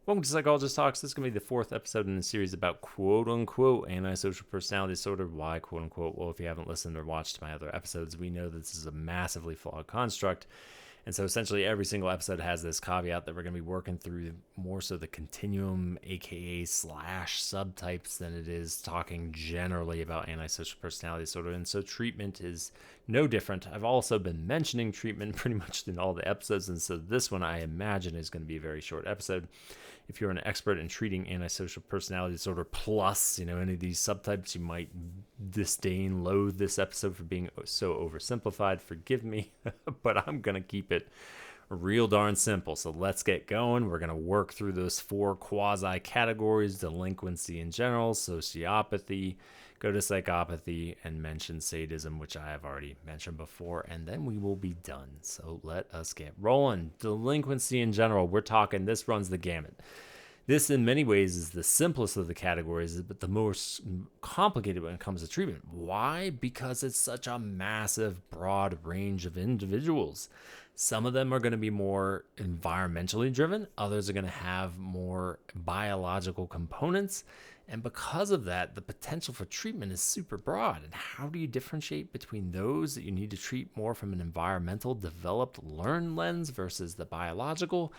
Welcome to Psychologist Talks. This is going to be the fourth episode in the series about quote-unquote antisocial personality disorder. Why quote-unquote? Well, if you haven't listened or watched my other episodes, we know that this is a massively flawed construct. And so essentially every single episode has this caveat that we're going to be working through more so the continuum, aka slash subtypes, than it is talking generally about antisocial personality disorder. And so treatment is no different. I've also been mentioning treatment pretty much in all the episodes. And so this one I imagine is going to be a very short episode. If you're an expert in treating antisocial personality disorder plus, any of these subtypes, you might loathe this episode for being so oversimplified. Forgive me, but I'm going to keep it real darn simple. So let's get going. We're going to work through those four quasi categories: delinquency in general, sociopathy, go to psychopathy, and mention sadism, which I have already mentioned before, and then we will be done. So let us get rolling. Delinquency in general, we're talking, this runs the gamut. This, in many ways, is the simplest of the categories, but the most complicated when it comes to treatment. Why? Because it's such a massive, broad range of individuals. Some of them are going to be more environmentally driven. Others are going to have more biological components. And because of that, the potential for treatment is super broad. And how do you differentiate between those that you need to treat more from an environmental, developed, learned lens versus the biological?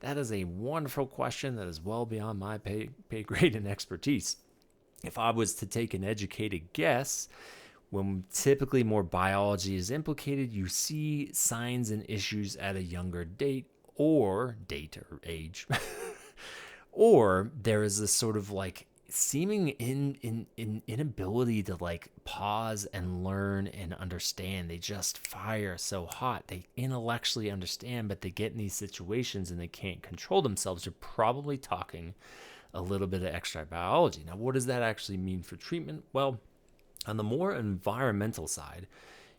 That is a wonderful question that is well beyond my pay grade and expertise. If I was to take an educated guess, when typically more biology is implicated, you see signs and issues at a younger date or age, or there is this sort of seeming inability to pause and learn and understand. They just fire so hot. They intellectually understand, but they get in these situations and they can't control themselves. You're probably talking a little bit of extra biology. Now, what does that actually mean for treatment? Well, on the more environmental side,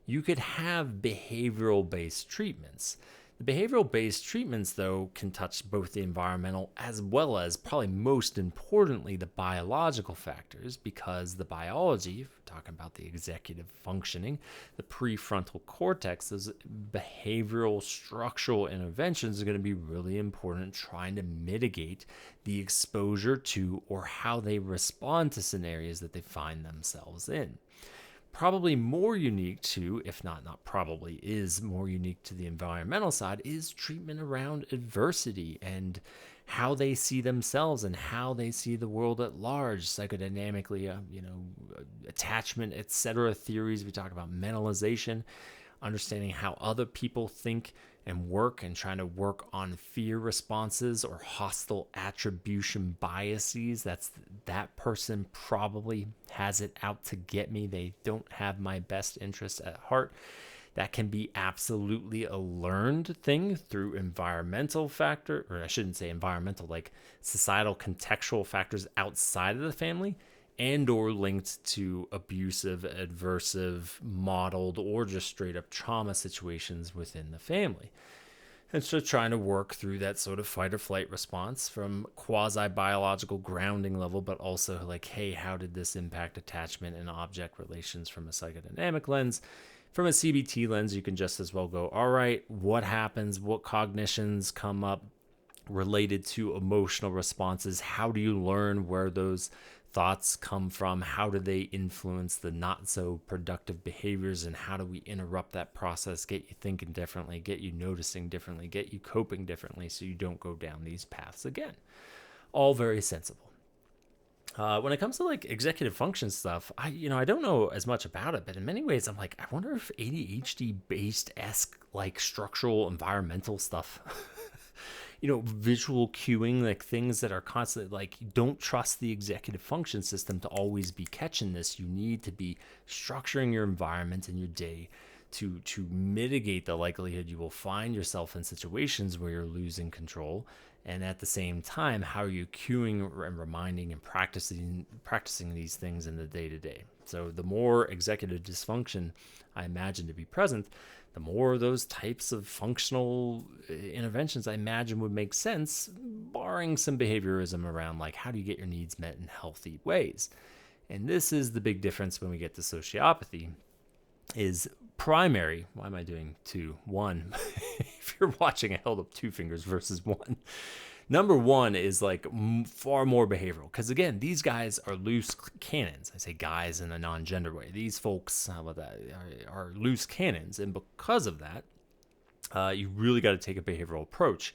you could have behavioral-based treatments. The behavioral-based treatments, though, can touch both the environmental as well as, probably most importantly, the biological factors, because the biology, if we're talking about the executive functioning, the prefrontal cortex, those behavioral structural interventions are going to be really important in trying to mitigate the exposure to or how they respond to scenarios that they find themselves in. Probably more unique to, if not probably, is more unique to the environmental side, is treatment around adversity and how they see themselves and how they see the world at large, psychodynamically, attachment, etc. theories. We talk about mentalization, understanding how other people think and work, and trying to work on fear responses or hostile attribution biases. That person probably has it out to get me. They don't have my best interest at heart. That can be absolutely a learned thing through environmental factor, or I shouldn't say environmental, like societal contextual factors outside of the family, and or linked to abusive, aversive, modeled, or just straight up trauma situations within the family. And so trying to work through that sort of fight or flight response from quasi-biological grounding level, but also hey, how did this impact attachment and object relations from a psychodynamic lens? From a CBT lens, you can just as well go, all right, what happens? What cognitions come up related to emotional responses? How do you learn where those thoughts come from? How do they influence the not so productive behaviors, and how do we interrupt that process, get you thinking differently, get you noticing differently, get you coping differently so you don't go down these paths again? All very sensible. When it comes to executive function stuff, I don't know as much about it, but in many ways I'm I wonder if ADHD based esque structural environmental stuff visual cueing, things that are constantly you don't trust the executive function system to always be catching this. You need to be structuring your environment and your day to mitigate the likelihood you will find yourself in situations where you're losing control. And at the same time, how are you cueing and reminding and practicing these things in the day-to-day? So the more executive dysfunction I imagine to be present, the more those types of functional interventions I imagine would make sense, barring some behaviorism around how do you get your needs met in healthy ways. And this is the big difference when we get to sociopathy, is primary. Why am I doing two? One. If you're watching, I held up two fingers versus one. Number one is like far more behavioral, because again, these guys are loose cannons. I say guys in a non-gender way. These folks, how about that, are loose cannons, and because of that, you really got to take a behavioral approach.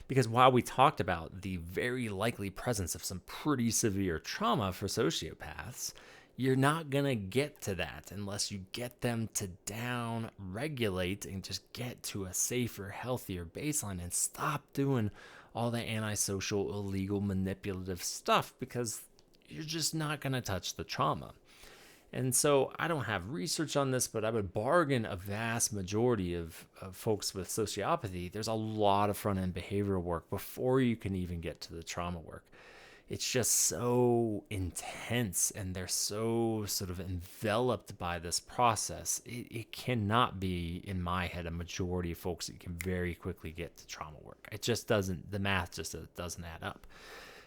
Because while we talked about the very likely presence of some pretty severe trauma for sociopaths, you're not going to get to that unless you get them to down regulate and just get to a safer, healthier baseline and stop doing all the antisocial, illegal, manipulative stuff, because you're just not going to touch the trauma. And so I don't have research on this, but I would bargain a vast majority of folks with sociopathy, there's a lot of front-end behavioral work before you can even get to the trauma work. It's just so intense, and they're so sort of enveloped by this process. It cannot be, in my head, a majority of folks that can very quickly get to trauma work. It just doesn't, the math just doesn't add up.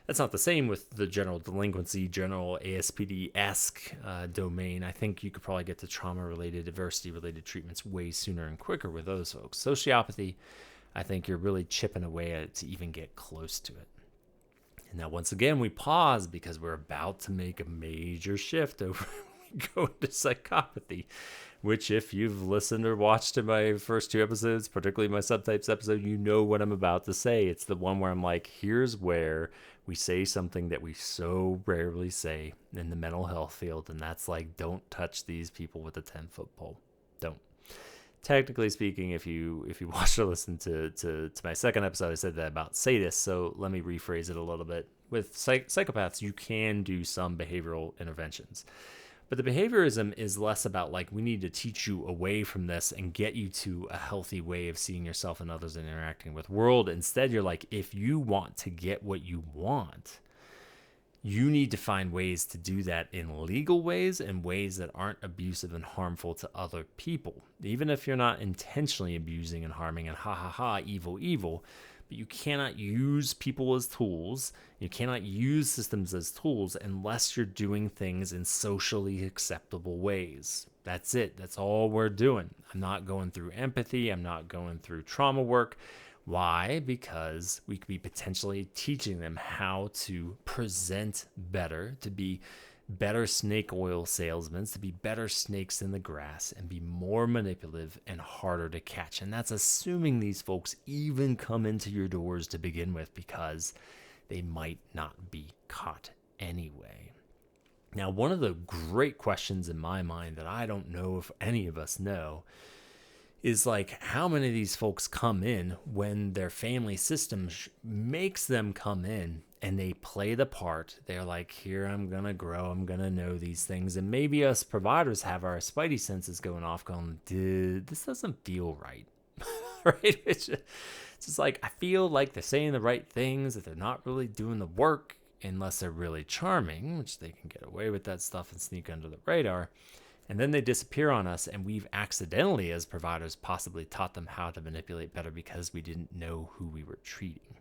That's not the same with the general delinquency, general ASPD-esque domain. I think you could probably get to trauma-related, adversity-related treatments way sooner and quicker with those folks. Sociopathy, I think you're really chipping away at it to even get close to it. And now, once again, we pause because we're about to make a major shift over when we go into psychopathy, which, if you've listened or watched to my first two episodes, particularly my subtypes episode, you know what I'm about to say. It's the one where I'm like, here's where we say something that we so rarely say in the mental health field, and that's like, don't touch these people with a 10-foot pole. Don't. Technically speaking, if you watch or listen to my second episode, I said that about sadists, so let me rephrase it a little bit. With psychopaths, you can do some behavioral interventions. But the behaviorism is less about like, we need to teach you away from this and get you to a healthy way of seeing yourself and others and interacting with the world. Instead, you're like, if you want to get what you want, you need to find ways to do that in legal ways and ways that aren't abusive and harmful to other people. Even if you're not intentionally abusing and harming and evil, but you cannot use people as tools. You cannot use systems as tools unless you're doing things in socially acceptable ways. That's it. That's all we're doing. I'm not going through empathy. I'm not going through trauma work. Why? Because we could be potentially teaching them how to present better, to be better snake oil salesmen, to be better snakes in the grass, and be more manipulative and harder to catch. And that's assuming these folks even come into your doors to begin with, because they might not be caught anyway. Now, one of the great questions in my mind that I don't know if any of us know is like, how many of these folks come in when their family system makes them come in and they play the part. They're like, here, I'm going to grow. I'm going to know these things. And maybe us providers have our spidey senses going off going, dude, this doesn't feel right. Right? It's just like, I feel like they're saying the right things, that they're not really doing the work unless they're really charming, which they can get away with that stuff and sneak under the radar. And then they disappear on us, and we've accidentally, as providers, possibly taught them how to manipulate better because we didn't know who we were treating.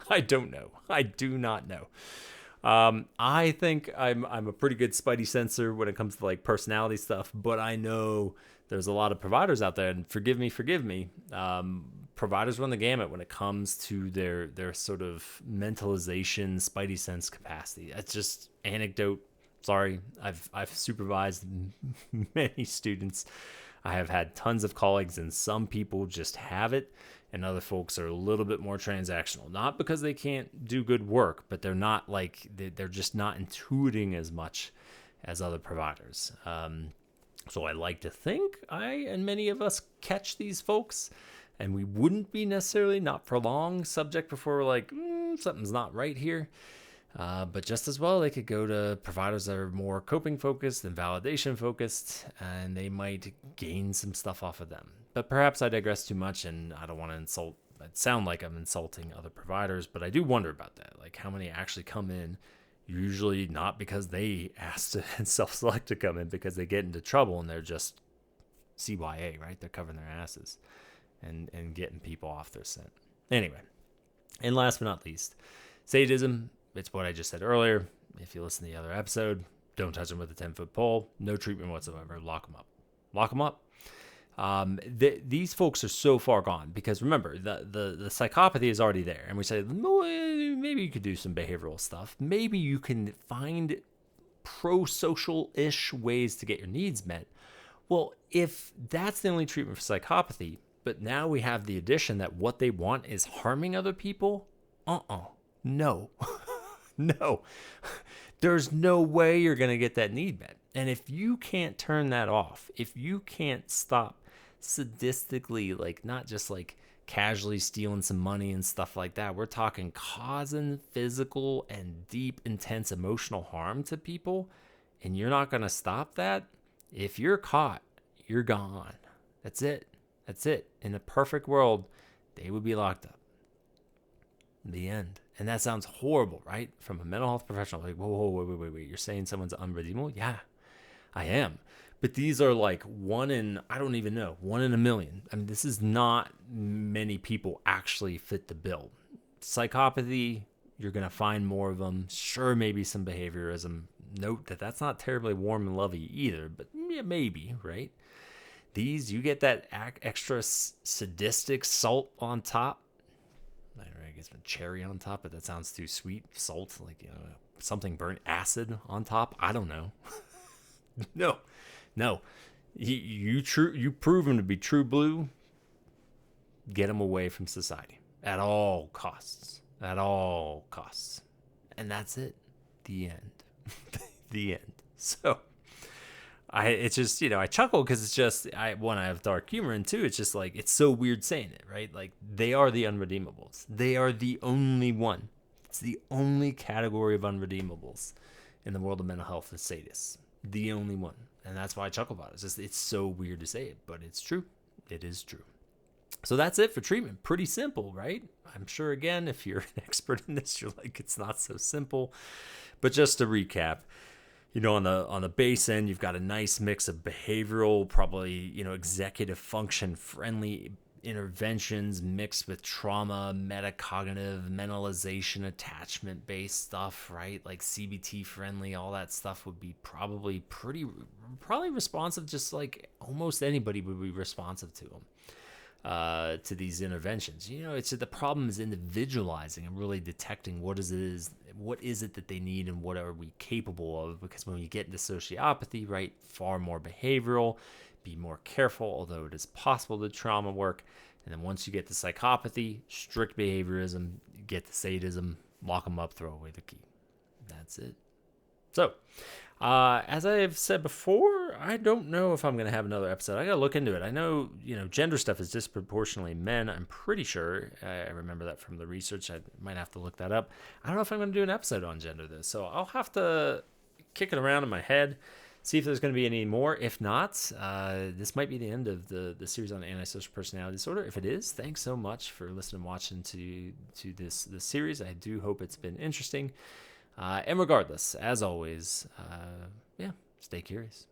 I don't know. I do not know. I think I'm a pretty good spidey sensor when it comes to like personality stuff, but I know there's a lot of providers out there, and forgive me. Providers run the gamut when it comes to their sort of mentalization, spidey sense capacity. That's just anecdote. Sorry, I've supervised many students. I have had tons of colleagues, and some people just have it, and other folks are a little bit more transactional. Not because they can't do good work, but they're not like, they're just not intuiting as much as other providers. So I like to think I and many of us catch these folks, and we wouldn't be necessarily, not for long, subject before we're like, something's not right here. But just as well, they could go to providers that are more coping focused and validation focused, and they might gain some stuff off of them. But perhaps I digress too much, and I don't want to sound like I'm insulting other providers, but I do wonder about that. Like, how many actually come in, usually not because they asked and self-select to come in, because they get into trouble and they're just CYA, right? They're covering their asses and getting people off their scent. Anyway, and last but not least, sadism. It's what I just said earlier. If you listen to the other episode, don't touch them with a 10-foot pole. No treatment whatsoever. Lock them up. Lock them up. These folks are so far gone because remember, the psychopathy is already there. And we say, maybe you could do some behavioral stuff. Maybe you can find pro-social-ish ways to get your needs met. Well, if that's the only treatment for psychopathy, but now we have the addition that what they want is harming other people, no. No. There's no way you're going to get that need met. And if you can't turn that off, if you can't stop sadistically, like not just like casually stealing some money and stuff like that, we're talking causing physical and deep, intense emotional harm to people, and you're not going to stop that, if you're caught, you're gone. That's it. That's it. In a perfect world, they would be locked up. The end. And that sounds horrible, right? From a mental health professional, like, whoa, wait. You're saying someone's unredeemable? Yeah, I am. But these are like one in a million. I mean, this is not many people actually fit the bill. Psychopathy, you're going to find more of them. Sure, maybe some behaviorism. Note that that's not terribly warm and lovey either, but yeah, maybe, right? These, you get that extra sadistic salt on top. I guess a cherry on top, but that sounds too sweet. Salt, like something burnt, acid on top. I don't know. No. You prove him to be true blue. Get him away from society at all costs. At all costs, and that's it. The end. The end. So. It's just, I chuckle because it's just, I have dark humor, and two, it's just like, it's so weird saying it, right? Like, they are the unredeemables. They are the only one. It's the only category of unredeemables in the world of mental health is sadists. The only one. And that's why I chuckle about it. It's just, it's so weird to say it, but it's true. It is true. So that's it for treatment. Pretty simple, right? I'm sure, again, if you're an expert in this, you're like, it's not so simple. But just to recap, on the base end, you've got a nice mix of behavioral, probably, executive function friendly interventions mixed with trauma, metacognitive, mentalization, attachment based stuff, right? Like CBT friendly, all that stuff would be probably responsive, just like almost anybody would be responsive to them. To these interventions, it's the problem is individualizing and really detecting what is it that they need and what are we capable of. Because when you get into sociopathy, right, far more behavioral, be more careful, although it is possible to trauma work. And then once you get to psychopathy, strict behaviorism, get to sadism, lock them up, throw away the key. That's it. So, as I've said before, I don't know if I'm going to have another episode. I got to look into it. I know, gender stuff is disproportionately men. I'm pretty sure. I remember that from the research. I might have to look that up. I don't know if I'm going to do an episode on gender this. So I'll have to kick it around in my head, see if there's going to be any more. If not, this might be the end of the series on Antisocial Personality Disorder. If it is, thanks so much for listening and watching to this series. I do hope it's been interesting. And regardless, as always, stay curious.